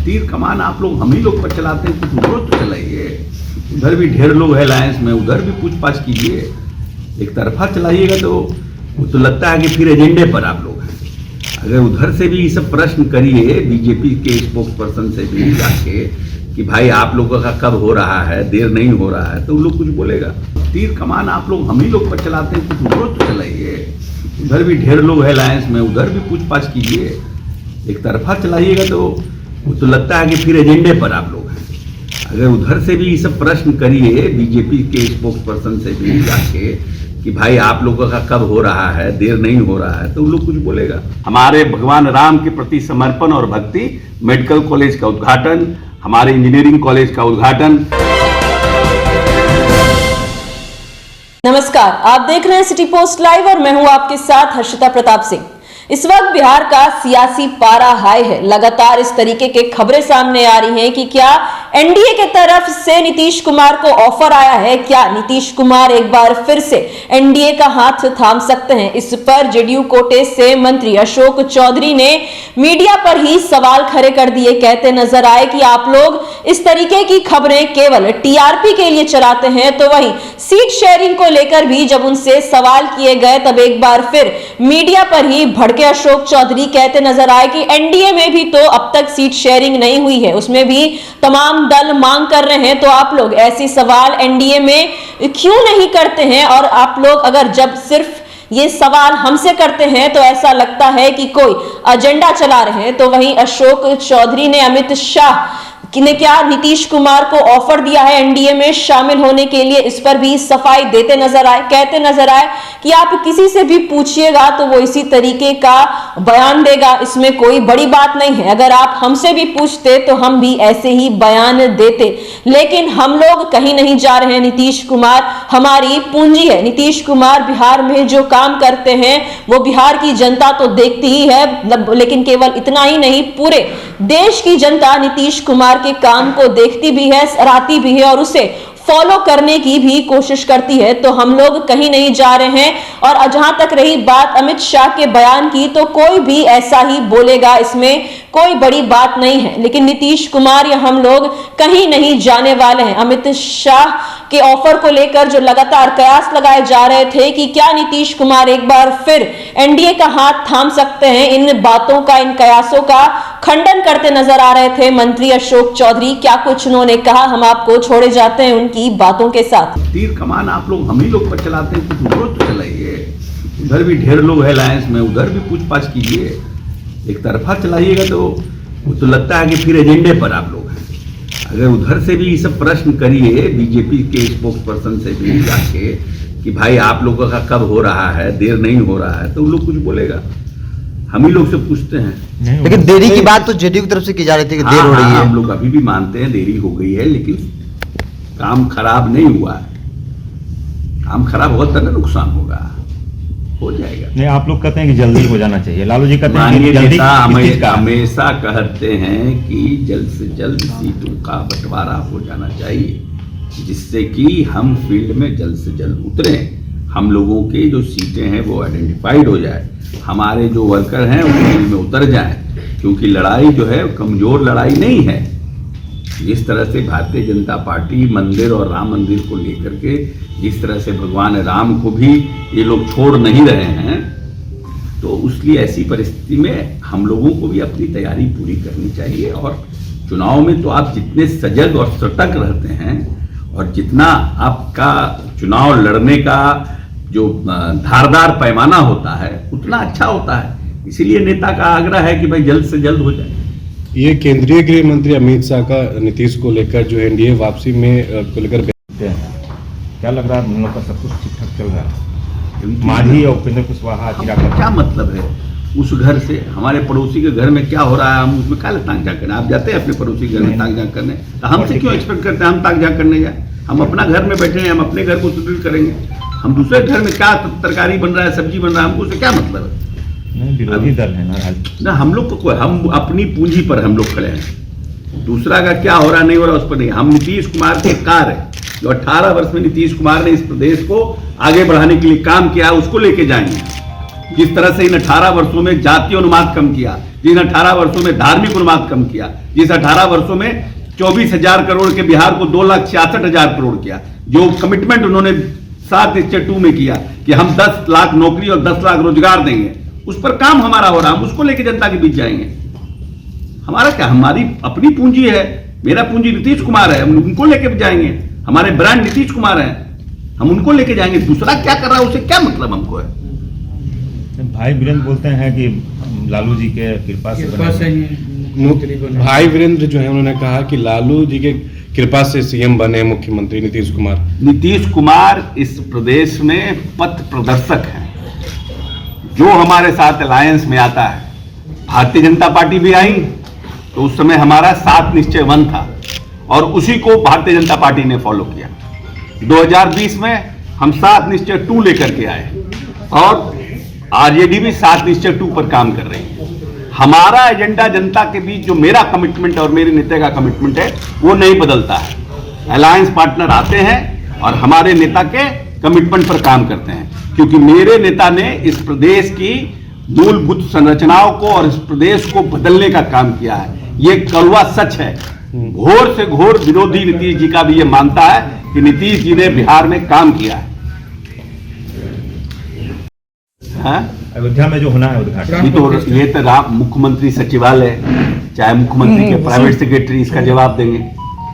तीर कमान आप लोग हम ही लोग पर चलाते हैं, कुछ उधर तो चलाइए। उधर भी ढेर लोग है अलायंस में, उधर भी पूछताछ कीजिए। एक तरफा चलाइएगा तो लगता है कि फिर एजेंडे पर आप लोग हैं। अगर उधर से भी ये सब प्रश्न करिए बीजेपी के स्पोक्स पर्सन से भी जाके कि भाई आप लोगों का कब हो रहा है, देर नहीं हो रहा है, तो वो लोग कुछ बोलेगा। तीर कमान आप लोग हम ही लोग पर चलाते हैं, कुछ उधर तो चलाइए। उधर भी ढेर लोग है अलायंस में, उधर भी पूछताछ कीजिए। एक तरफा चलाइएगा तो लगता है कि फिर एजेंडे पर आप लोग हैं। अगर उधर से भी ये सब प्रश्न करिए बीजेपी के स्पोक्स पर्सन से भी जाके कि भाई आप लोगों का कब हो रहा है, देर नहीं हो रहा है, तो वो लोग कुछ बोलेगा। हमारे भगवान राम के प्रति समर्पण और भक्ति, मेडिकल कॉलेज का उद्घाटन, हमारे इंजीनियरिंग कॉलेज का उद्घाटन। नमस्कार, आप देख रहे हैं सिटी पोस्ट लाइव और मैं हूं आपके साथ हर्षिता प्रताप सिंह। इस वक्त बिहार का सियासी पारा हाई है। लगातार इस तरीके के खबरें सामने आ रही हैं कि क्या एनडीए के तरफ से नीतीश कुमार को ऑफर आया है, क्या नीतीश कुमार एक बार फिर से एनडीए का हाथ थाम सकते हैं। इस पर जेडीयू कोटे से मंत्री अशोक चौधरी ने मीडिया पर ही सवाल खड़े कर दिए। कहते नजर आए कि आप लोग इस तरीके की खबरें केवल टीआरपी के लिए चलाते हैं। तो वहीं सीट शेयरिंग को लेकर भी जब उनसे सवाल किए गए तब एक बार फिर मीडिया पर ही भड़के अशोक चौधरी। कहते नजर आए कि एनडीए में भी तो अब तक सीट शेयरिंग नहीं हुई है, उसमें भी तमाम दल मांग कर रहे हैं, तो आप लोग ऐसे सवाल एनडीए में क्यों नहीं करते हैं। और आप लोग अगर जब सिर्फ ये सवाल हमसे करते हैं तो ऐसा लगता है कि कोई एजेंडा चला रहे हैं। तो वहीं अशोक चौधरी ने अमित शाह ने क्या नीतीश कुमार को ऑफर दिया है एनडीए में शामिल होने के लिए, इस पर भी सफाई देते नजर आए। कहते नजर आए कि आप किसी से भी पूछिएगा तो वो इसी तरीके का बयान देगा, इसमें कोई बड़ी बात नहीं है। अगर आप हमसे भी पूछते तो हम भी ऐसे ही बयान देते, लेकिन हम लोग कहीं नहीं जा रहे हैं। नीतीश कुमार हमारी पूंजी है। नीतीश कुमार बिहार में जो काम करते हैं वो बिहार की जनता तो देखती ही है, लेकिन केवल इतना ही नहीं, पूरे देश की जनता नीतीश कुमार के काम को देखती भी है, सराहती भी है और उसे फॉलो करने की भी कोशिश करती है। तो हम लोग कहीं नहीं जा रहे हैं। और जहां तक रही बात अमित शाह के बयान की, तो कोई भी ऐसा ही बोलेगा, इसमें कोई बड़ी बात नहीं है। लेकिन नीतीश कुमार या हम लोग कहीं नहीं जाने वाले हैं। अमित शाह के ऑफर को लेकर जो लगातार कयास लगाए जा रहे थे कि क्या नीतीश कुमार एक बार फिर एनडीए का हाथ थाम सकते हैं, इन बातों का, इन कयासों का खंडन करते नजर आ रहे थे मंत्री अशोक चौधरी। क्या कुछ उन्होंने कहा, हम आपको छोड़े जाते हैं उनकी बातों के साथ। तीर कमान आप लोग हम ही लोग पर चलाते हैं, कुछ उधर तो चलाइए। उधर भी ढेर लोग है अलायंस में, उधर भी पूछताछ कीजिए। एक तरफा चलाइएगा तो लगता है कि फिर एजेंडे पर आप लोग हैं। अगर उधर से भी ये सब प्रश्न करिए बीजेपी के स्पोक्स पर्सन से भी जाके कि भाई आप लोगों का कब हो रहा है, देर नहीं हो रहा है, तो वो लोग कुछ बोलेगा। हम ही लोग से पूछते हैं। लेकिन देरी की बात तो जेडीयू की तरफ से की जा रही थी कि देर हो रही है। हम लोग अभी भी मानते हैं देरी हो गई है, लेकिन काम खराब नहीं हुआ है। काम खराब होगा तो नुकसान होगा, हो जाएगा। नहीं, आप लोग कहते हैं कि जल्दी हो जाना चाहिए, लालू जी कहते हैं कि जल्दी। हमेशा कहते हैं कि जल्द से जल्द सीटों का बंटवारा हो जाना चाहिए, जिससे कि हम फील्ड में जल्द से जल्द उतरें, हम लोगों की जो सीटें हैं वो आइडेंटिफाइड हो जाए, हमारे जो वर्कर हैं वो फील्ड में उतर जाएं। क्योंकि लड़ाई जो है कमजोर लड़ाई नहीं है। जिस तरह से भारतीय जनता पार्टी मंदिर और राम मंदिर को लेकर के जिस तरह से भगवान राम को भी ये लोग छोड़ नहीं रहे हैं, तो उसलिए ऐसी परिस्थिति में हम लोगों को भी अपनी तैयारी पूरी करनी चाहिए। और चुनाव में तो आप जितने सजग और सतर्क रहते हैं और जितना आपका चुनाव लड़ने का जो धारदार पैमाना होता है उतना अच्छा होता है। इसीलिए नेता का आग्रह है कि भाई जल्द से जल्द हो जाए। ये केंद्रीय गृह मंत्री अमित शाह का नीतीश को लेकर जो एनडीए वापसी में को लेकर क्या लग रहा है, हम लोग का सब कुछ ठीक ठाक चल रहा है? मांझी और उपेंद्र कुशवाहा क्या मतलब है उस घर से हमारे पड़ोसी के घर में क्या हो रहा है, हम उसमें क्या ताक झाक करने? आप जाते हैं अपने पड़ोसी के घर में ताक झाक करने, तो हमसे क्यों एक्सपेक्ट करते हैं हम ताक झाक करने जाए? हम अपना घर में बैठे हैं, हम अपने घर को सुदृढ़ करेंगे। हम दूसरे घर में क्या तरकारी बन रहा है, सब्जी बन रहा है, हमको उससे क्या मतलब है? विरोधी दल है ना, हम लोग को हम अपनी पूंजी पर हम लोग खड़े हैं। दूसरा का क्या हो रहा नहीं हो रहा उस पर नहीं। हम नीतीश कुमार के कार है, जो 18 वर्ष में नीतीश कुमार ने इस प्रदेश को आगे बढ़ाने के लिए काम किया, उसको लेके जाएंगे। जिस तरह से इन 18 वर्षों में जातीय अनुपात कम किया, जिन 18 वर्षों में धार्मिक उन्माद कम किया, जिस 18 वर्षों में 24,000 करोड़ के बिहार को 2,66,000 करोड़ किया, जो कमिटमेंट उन्होंने 7/2 में किया कि हम 10 लाख नौकरी और 10 लाख रोजगार देंगे, उस पर काम हमारा हो रहा, हम उसको लेके जनता के बीच जाएंगे। हमारा क्या, हमारी अपनी पूंजी है, मेरा पूंजी नीतीश कुमार है, हम उनको लेके जाएंगे। हमारे ब्रांड नीतीश कुमार है, हम उनको लेके जाएंगे। दूसरा क्या कर रहा है उससे क्या मतलब हमको है। भाई वीरेंद्र बोलते हैं कि लालू जी के कृपा से भाई वीरेंद्र जो है उन्होंने कहा कि लालू जी के कृपा से सीएम बने मुख्यमंत्री नीतीश कुमार। नीतीश कुमार इस प्रदेश में पथ प्रदर्शक हैं। जो हमारे साथ अलायंस में आता है, भारतीय जनता पार्टी भी आई तो उस समय हमारा 7 निश्चय 1 था और उसी को भारतीय जनता पार्टी ने फॉलो किया। 2020 में हम 7 निश्चय 2 लेकर के आए और आरजेडी भी 7 निश्चय 2 पर काम कर रही है। हमारा एजेंडा जनता के बीच जो मेरा कमिटमेंट और मेरे नेता का कमिटमेंट है वो नहीं बदलता है। अलायंस पार्टनर आते हैं और हमारे नेता के कमिटमेंट पर काम करते हैं, क्योंकि मेरे नेता ने इस प्रदेश की मूलभूत संरचनाओं को और इस प्रदेश को बदलने का काम किया है। ये कड़वा सच है। घोर से घोर विरोधी नीतीश जी का भी ये मानता है कि नीतीश जी ने बिहार में काम किया है। अयोध्या में जो होना है उद्घाटन, ये तो राम मुख्यमंत्री सचिवालय, चाहे मुख्यमंत्री के प्राइवेट सेक्रेटरी इसका जवाब देंगे।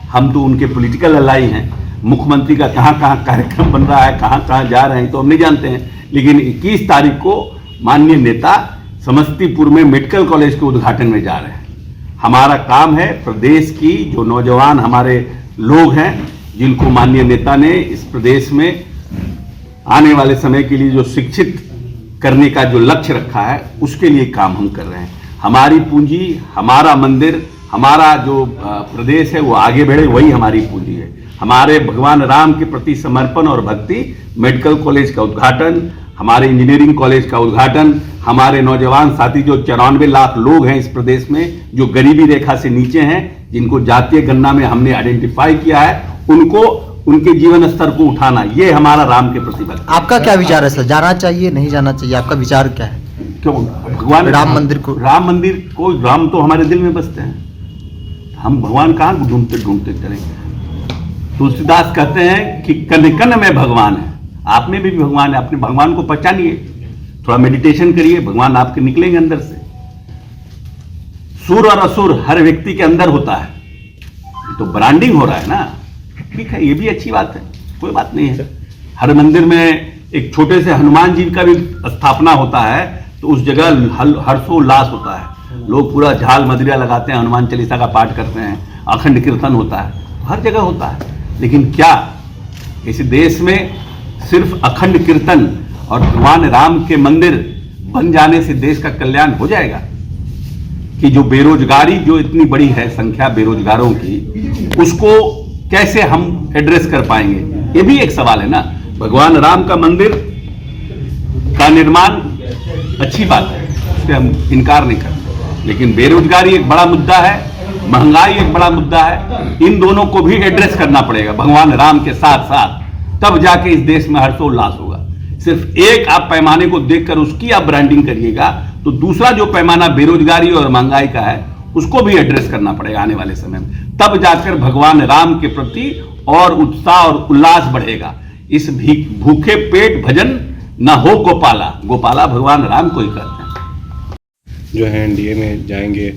हम तो उनके पॉलिटिकल अलाई हैं। मुख्यमंत्री का कहां कहां कार्यक्रम बन रहा है, कहां कहां जा रहे हैं तो हम नहीं जानते हैं। लेकिन 21 तारीख को माननीय नेता समस्तीपुर में मेडिकल कॉलेज के उद्घाटन में जा रहे हैं। हमारा काम है प्रदेश की जो नौजवान हमारे लोग हैं, जिनको माननीय नेता ने इस प्रदेश में आने वाले समय के लिए जो शिक्षित करने का जो लक्ष्य रखा है, उसके लिए काम हम कर रहे हैं। हमारी पूंजी, हमारा मंदिर, हमारा जो प्रदेश है वो आगे बढ़े, वही हमारी पूंजी है। हमारे भगवान राम के प्रति समर्पण और भक्ति, मेडिकल कॉलेज का उद्घाटन, हमारे इंजीनियरिंग कॉलेज का उद्घाटन, हमारे नौजवान साथी जो 94 लाख लोग हैं इस प्रदेश में जो गरीबी रेखा से नीचे हैं, जिनको जातीय गणना में हमने आइडेंटिफाई किया है, उनको उनके जीवन स्तर को उठाना, ये हमारा राम के प्रति भक्ति। आपका क्या विचार है सर, जाना चाहिए नहीं जाना चाहिए, आपका विचार क्या है? क्यों भगवान राम मंदिर को, राम तो हमारे दिल में बसते हैं। हम भगवान कहाँ ढूंढते ढूंढते चलेंगे। तुलसीदास कहते हैं कि कण कण में भगवान है। आप में भी भगवान है, अपने भगवान को पहचानिए, थोड़ा मेडिटेशन करिए, भगवान आपके निकलेंगे अंदर से। सुर और असुर हर व्यक्ति के अंदर होता है। तो ब्रांडिंग हो रहा है ना, ठीक है, ये भी अच्छी बात है, कोई बात नहीं है। हर मंदिर में एक छोटे से हनुमान जी का भी स्थापना होता है तो उस जगह हर्षोल्लास होता है। लोग पूरा झाल मदिरा लगाते हैं, हनुमान चालीसा का पाठ करते हैं, अखंड कीर्तन होता है, हर जगह होता है। लेकिन क्या इस देश में सिर्फ अखंड कीर्तन और भगवान राम के मंदिर बन जाने से देश का कल्याण हो जाएगा? कि जो बेरोजगारी जो इतनी बड़ी है संख्या बेरोजगारों की, उसको कैसे हम एड्रेस कर पाएंगे? ये भी एक सवाल है ना। भगवान राम का मंदिर का निर्माण अच्छी बात है, उससे हम इनकार नहीं करते, लेकिन बेरोजगारी एक बड़ा मुद्दा है, महंगाई एक बड़ा मुद्दा है। इन दोनों को भी एड्रेस करना पड़ेगा भगवान राम के साथ साथ, तब जाके इस देश में हर्षोल्लास होगा। सिर्फ एक आप पैमाने को देखकर उसकी आप ब्रांडिंग करिएगा तो दूसरा जो पैमाना बेरोजगारी और महंगाई का है उसको भी एड्रेस करना पड़ेगा आने वाले समय में, तब जाकर भगवान राम के प्रति और उत्साह और उल्लास बढ़ेगा। इस भूखे पेट भजन न हो गोपाला, गोपाला भगवान राम को ही कहते हैं। जो है एनडीए में जाएंगे,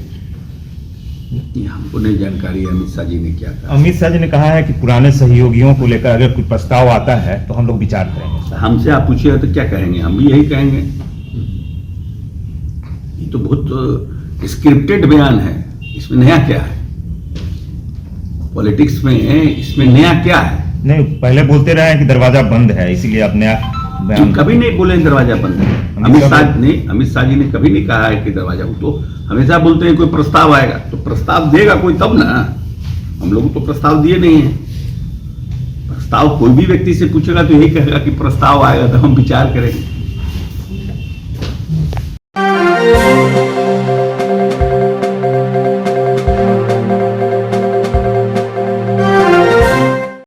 हमको नहीं जानकारी है अमित शाह जी ने क्या कहा। अमित शाह जी ने कहा है कि पुराने सहयोगियों को लेकर अगर कोई प्रस्ताव आता है तो हम लोग विचार करेंगे। हमसे आप पूछिएगा तो क्या कहेंगे, हम भी यही कहेंगे। ये तो बहुत स्क्रिप्टेड बयान है, इसमें नया क्या है? पॉलिटिक्स में है, इसमें नया क्या है? नहीं, पहले बोलते रहे हैं कि दरवाजा बंद है, इसीलिए अब नया हम कभी नहीं बोले दरवाजा बंद है। अमित शाह जी ने कभी नहीं कहा है कि दरवाजा, तो हमेशा बोलते हैं कोई प्रस्ताव आएगा, तो प्रस्ताव देगा कोई तब ना। हम लोग तो प्रस्ताव दिए नहीं है। प्रस्ताव कोई भी व्यक्ति से पूछेगा तो यही कहेगा कि प्रस्ताव आएगा तो हम विचार करेंगे।